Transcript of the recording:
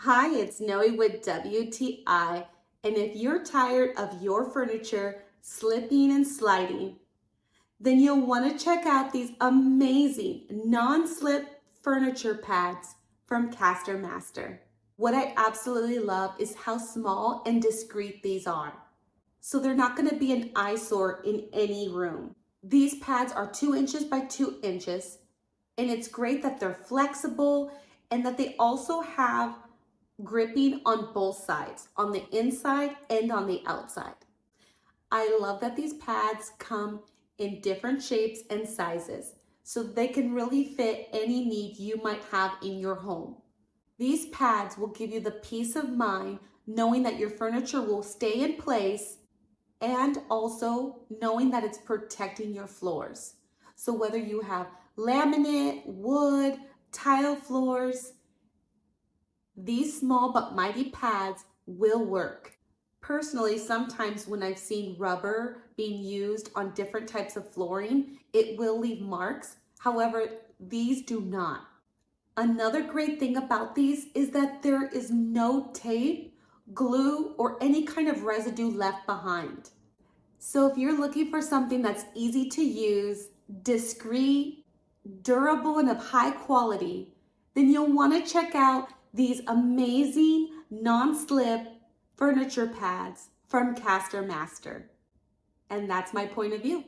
Hi, it's Noe with WTI, and if you're tired of your furniture slipping and sliding, then you'll want to check out these amazing non-slip furniture pads from CasterMaster. What I absolutely love is how small and discreet these are. So they're not going to be an eyesore in any room. These pads are 2 inches by 2 inches, and it's great that they're flexible and that they also have gripping on both sides, on the inside and on the outside. I love that these pads come in different shapes and sizes, so they can really fit any need you might have in your home. These pads will give you the peace of mind knowing that your furniture will stay in place and also knowing that it's protecting your floors. So whether you have laminate, wood, tile floors, these small but mighty pads will work. Personally, sometimes when I've seen rubber being used on different types of flooring, it will leave marks. However, these do not. Another great thing about these is that there is no tape, glue, or any kind of residue left behind. So if you're looking for something that's easy to use, discreet, durable, and of high quality, then you'll want to check out these amazing non-slip furniture pads from CasterMaster. And that's my point of view.